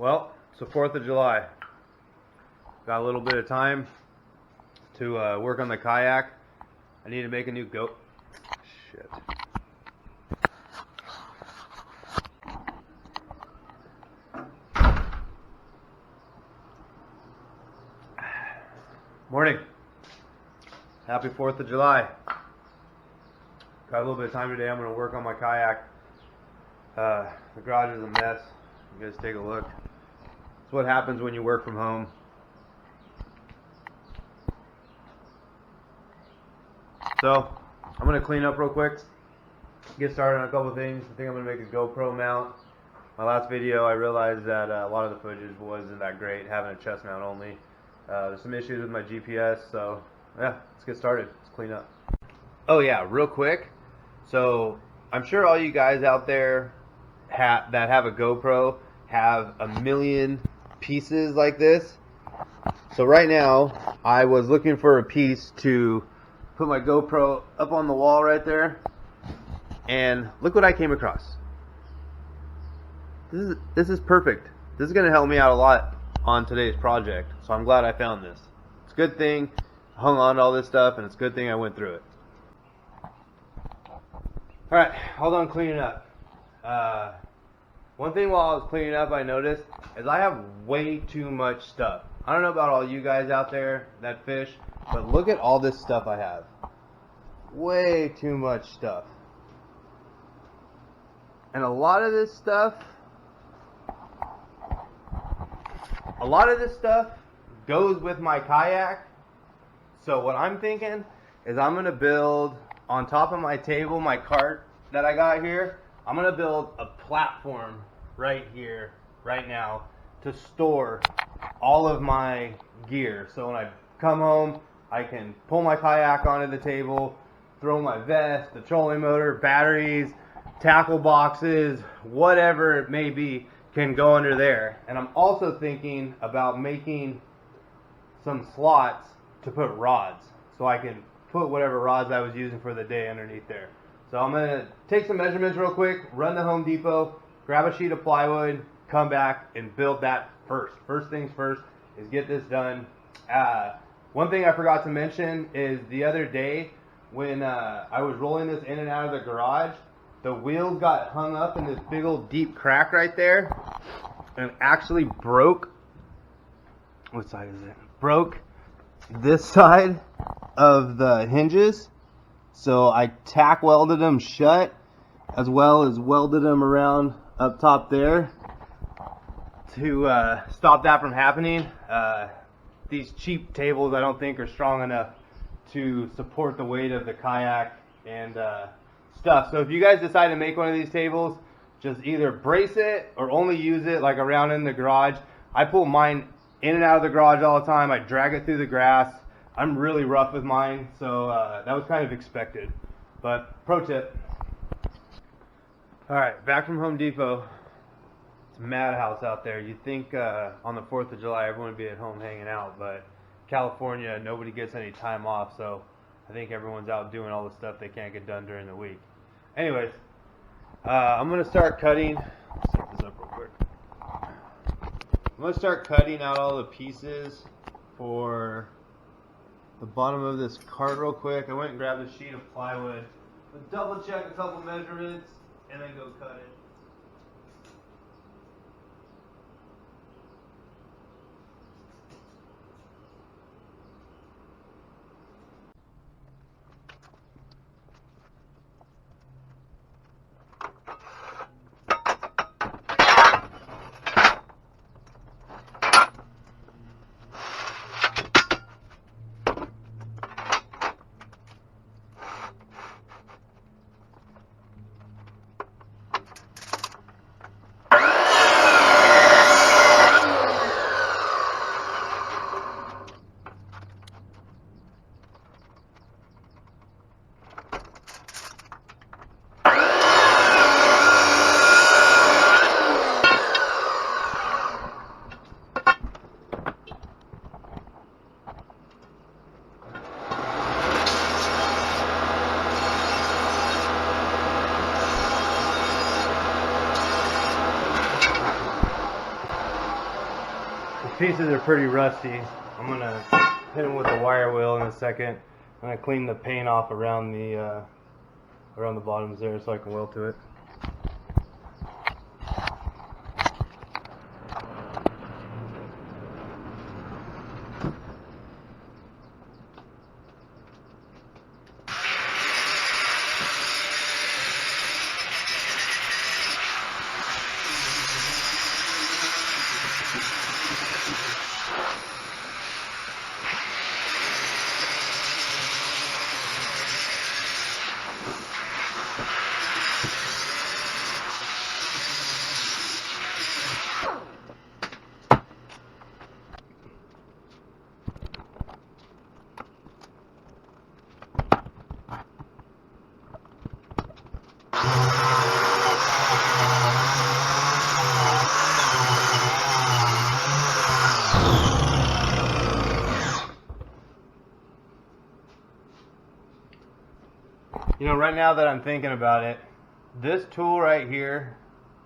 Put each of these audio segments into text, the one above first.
Well, it's the 4th of July. Got a little bit of time to work on the kayak. I need to make a new Shit. Morning. Happy 4th of July. Got a little bit of time today. I'm going to work on my kayak. The garage is a mess. You guys take a look. It's what happens when you work from home. So, I'm going to clean up real quick. Get started on a couple of things. I think I'm going to make a GoPro mount. My last video, I realized that a lot of the footage wasn't that great, having a chest mount only. There's some issues with my GPS, so yeah, let's get started. Let's clean up. Oh yeah, real quick. So, I'm sure all you guys out there that have a GoPro have a million pieces like this. So right now, I was looking for a piece to put my GoPro up on the wall right there, and look what I came across. This is perfect. This is going to help me out a lot on today's project, so I'm glad I found this. It's a good thing I hung on to all this stuff, and it's a good thing I went through it. Alright, hold on cleaning up. One thing while I was cleaning up I noticed is I have way too much stuff. I don't know about all you guys out there that fish, but look at all this stuff I have. Way too much stuff. And a lot of this stuff goes with my kayak. So what I'm thinking is I'm going to build on top of my table, my cart that I got here, I'm going to build a platform right here, right now, to store all of my gear. So when I come home, I can pull my kayak onto the table, throw my vest, the trolling motor, batteries, tackle boxes, whatever it may be, can go under there. And I'm also thinking about making some slots to put rods, so I can put whatever rods I was using for the day underneath there. So I'm going to take some measurements real quick, run to Home Depot, grab a sheet of plywood, come back and build that first. First things first is get this done. One thing I forgot to mention is the other day when I was rolling this in and out of the garage, the wheels got hung up in this big old deep crack right there and actually broke. What side is it? Broke this side of the hinges. So I tack welded them shut, as well as welded them around up top there to stop that from happening. These cheap tables I don't think are strong enough to support the weight of the kayak and stuff. So if you guys decide to make one of these tables, just either brace it or only use it like around in the garage. I pull mine in and out of the garage all the time. I drag it through the grass. I'm really rough with mine, so that was kind of expected. But pro tip. Alright, back from Home Depot. It's a madhouse out there. You'd think on the 4th of July everyone would be at home hanging out, but California, nobody gets any time off, so I think everyone's out doing all the stuff they can't get done during the week. Anyways, I'm going to start cutting. Let's set this up real quick. I'm going to start cutting out all the pieces for the bottom of this cart real quick. I went and grabbed a sheet of plywood, double check a couple measurements, and then go cut it. pieces are pretty rusty. I'm gonna hit them with the wire wheel in a second. I'm gonna clean the paint off around the bottoms there so I can weld to it. You know, right now that I'm thinking about it, this tool right here,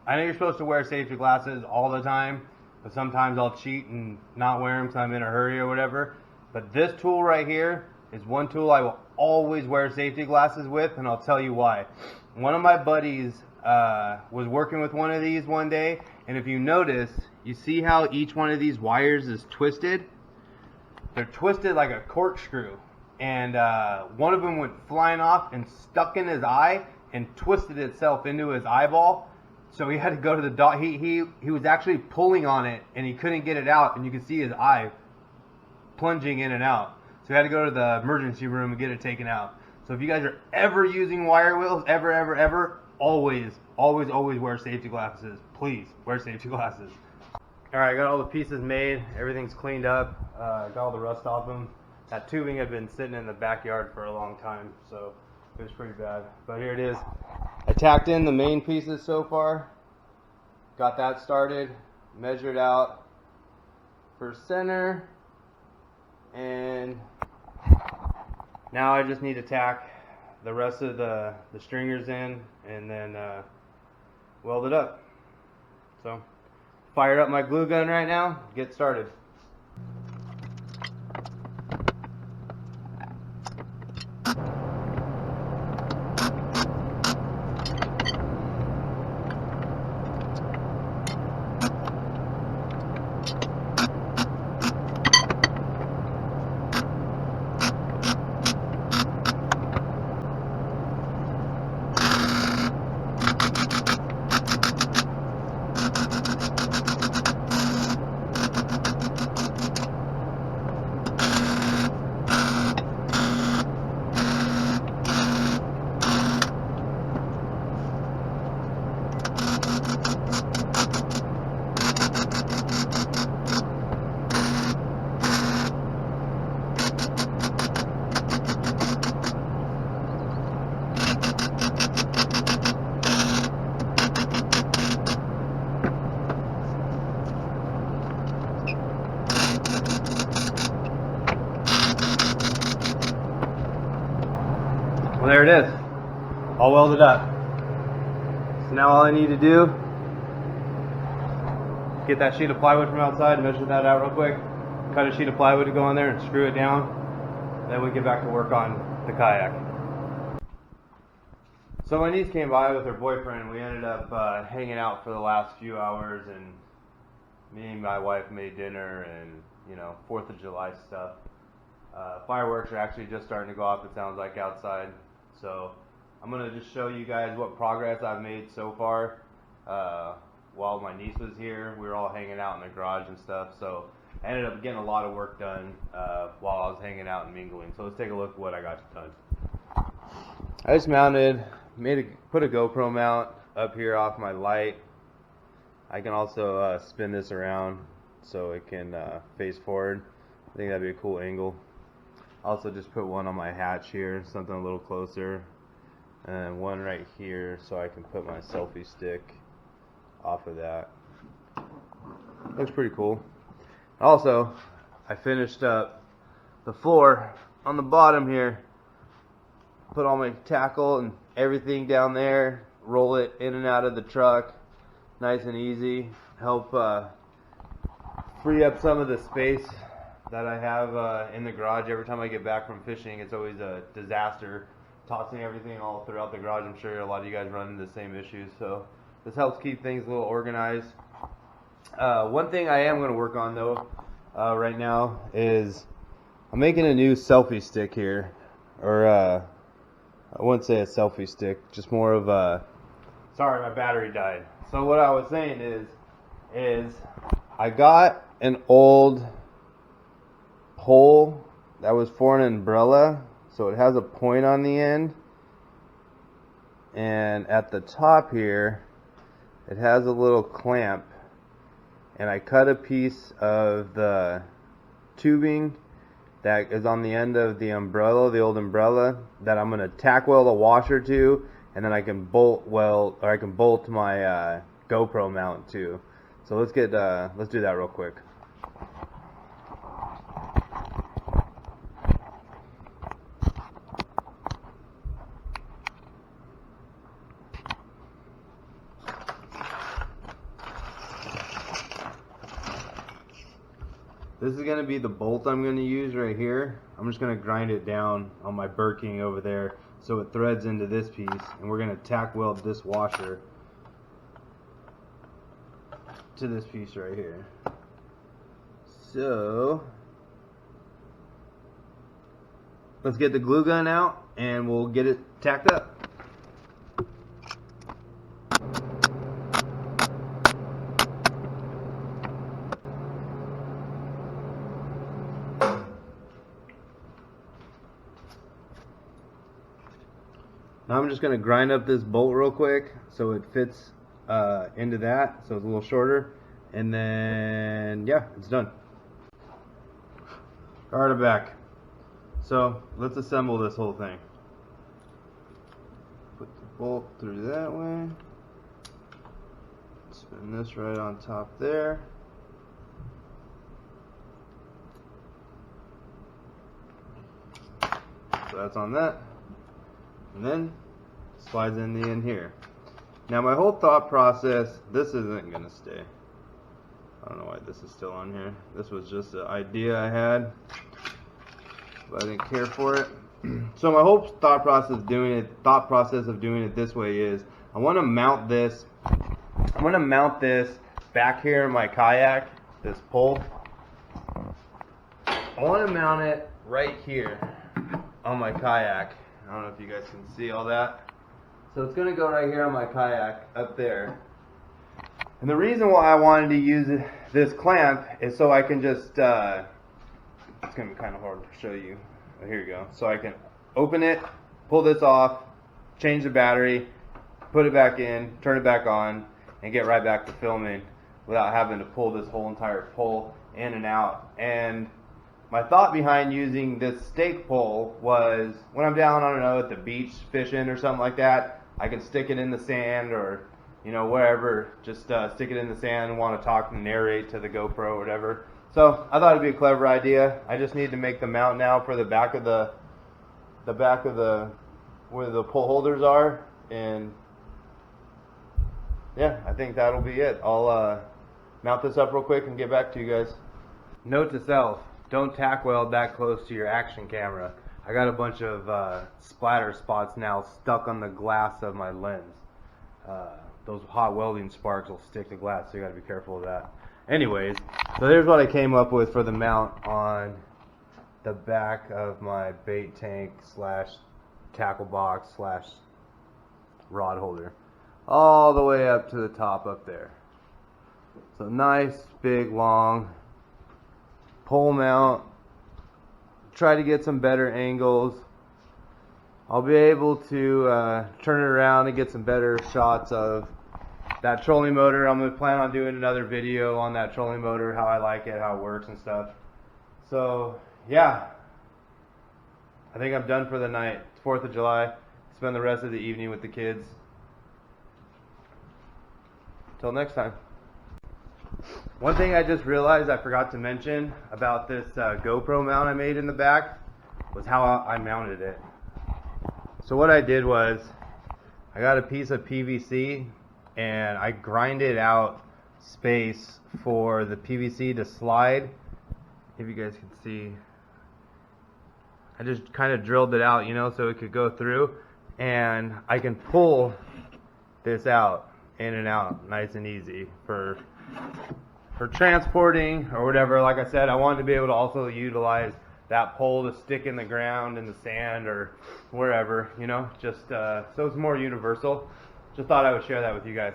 I know you're supposed to wear safety glasses all the time, but sometimes I'll cheat and not wear them because I'm in a hurry or whatever. But this tool right here is one tool I will always wear safety glasses with, and I'll tell you why. One of my buddies was working with one of these one day, and if you notice, you see how each one of these wires is twisted? They're twisted like a corkscrew. And one of them went flying off and stuck in his eye and twisted itself into his eyeball. So he had to go to the doctor. He was actually pulling on it and he couldn't get it out, and you could see his eye plunging in and out. So he had to go to the emergency room and get it taken out. So if you guys are ever using wire wheels, ever, always wear safety glasses. Please wear safety glasses. All right, I got all the pieces made. Everything's cleaned up. Got all the rust off them. That tubing had been sitting in the backyard for a long time, so it was pretty bad. But here it is. I tacked in the main pieces so far. Got that started, measured out for center, and now I just need to tack the rest of the stringers in and then weld it up. So, fire up my glue gun right now, get started. Well, there it is, all welded up. So now all I need to do, get that sheet of plywood from outside, measure that out real quick, cut a sheet of plywood to go in there and screw it down, then we get back to work on the kayak. So my niece came by with her boyfriend and we ended up hanging out for the last few hours, and me and my wife made dinner and, you know, 4th of July stuff. Fireworks are actually just starting to go off, it sounds like, outside. So I'm going to just show you guys what progress I've made so far. While my niece was here, we were all hanging out in the garage and stuff. So I ended up getting a lot of work done while I was hanging out and mingling. So let's take a look at what I got done. I just put a GoPro mount up here off my light. I can also spin this around so it can face forward. I think that'd be a cool angle. Also just put one on my hatch here, something a little closer, and one right here so I can put my selfie stick off of that. Looks pretty cool. Also, I finished up the floor on the bottom here. Put all my tackle and everything down there, roll it in and out of the truck, nice and easy. Help free up some of the space that I have in the garage. Every time I get back from fishing, it's always a disaster tossing everything all throughout the garage. I'm sure a lot of you guys run into the same issues, so this helps keep things a little organized. One thing I am going to work on though right now is I'm making a new selfie stick here, or I wouldn't say a selfie stick, just more of a, sorry my battery died. So what I was saying is I got an old pole that was for an umbrella, so it has a point on the end, and at the top here it has a little clamp, and I cut a piece of the tubing that is on the end of the umbrella, the old umbrella, that I'm going to tack weld a washer to, and then I can bolt weld, or I can bolt my GoPro mount to. So let's do that real quick. This is going to be the bolt I'm going to use right here. I'm just going to grind it down on my Birking over there so it threads into this piece, and we're going to tack weld this washer to this piece right here. So let's get the glue gun out and we'll get it tacked up. Now I'm just going to grind up this bolt real quick so it fits into that, so it's a little shorter, and then yeah, it's done. Alright, I'm back. So let's assemble this whole thing. Put the bolt through that way, spin this right on top there. So that's on that. And then slides in the end here. Now my whole thought process, this isn't going to stay. I don't know why this is still on here. This was just an idea I had, but I didn't care for it. So my whole thought process of doing it this way is I want to mount this. I'm going to mount this back here in my kayak, this pole. I want to mount it right here on my kayak. I don't know if you guys can see all that. So it's going to go right here on my kayak up there. And the reason why I wanted to use this clamp is so I can just, it's going to be kind of hard to show you. Oh, here you go. So I can open it, pull this off, change the battery, put it back in, turn it back on, and get right back to filming without having to pull this whole entire pole in and out. And my thought behind using this stake pole was when I'm down, I don't know, at the beach fishing or something like that, I can stick it in the sand or, you know, wherever, just stick it in the sand and want to talk and narrate to the GoPro or whatever. So I thought it'd be a clever idea. I just need to make the mount now for the back of the where the pole holders are, and yeah, I think that'll be it. I'll mount this up real quick and get back to you guys. Note to self: don't tack weld that close to your action camera. I got a bunch of splatter spots now stuck on the glass of my lens. Those hot welding sparks will stick to glass, so you got to be careful of that. Anyways, so here's what I came up with for the mount on the back of my bait tank slash tackle box slash rod holder, all the way up to the top up there. So nice, big, long pole mount. Try to get some better angles. I'll be able to turn it around and get some better shots of that trolling motor. I'm going to plan on doing another video on that trolling motor, how I like it, how it works and stuff. So yeah, I think I'm done for the night. It's 4th of July. Spend the rest of the evening with the kids. Till next time. One thing I just realized I forgot to mention about this GoPro mount I made in the back was how I mounted it. So what I did was I got a piece of PVC and I grinded out space for the PVC to slide. If you guys can see, I just kind of drilled it out, you know, so it could go through, and I can pull this out, in and out, nice and easy for transporting or whatever. Like I said, I wanted to be able to also utilize that pole to stick in the ground, in the sand, or wherever, you know, just so it's more universal. Just thought I would share that with you guys.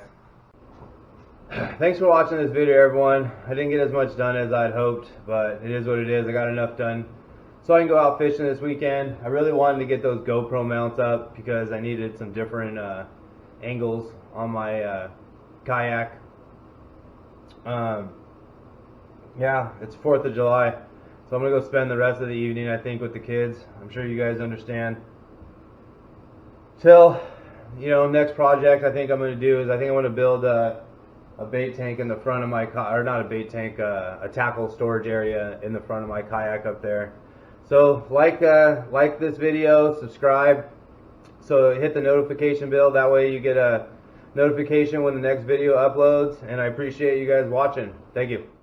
Thanks for watching this video, everyone. I didn't get as much done as I'd hoped, but it is what it is. I got enough done so I can go out fishing this weekend. I really wanted to get those GoPro mounts up because I needed some different angles on my kayak. Yeah, it's 4th of July, so I'm gonna go spend the rest of the evening, I think, with the kids. I'm sure you guys understand. Till, you know, next project I think I'm gonna do is I think I want to build a bait tank in the front of my or not a bait tank, a tackle storage area in the front of my kayak up there. So like this video, subscribe, so hit the notification bell, that way you get a notification when the next video uploads, and I appreciate you guys watching. Thank you.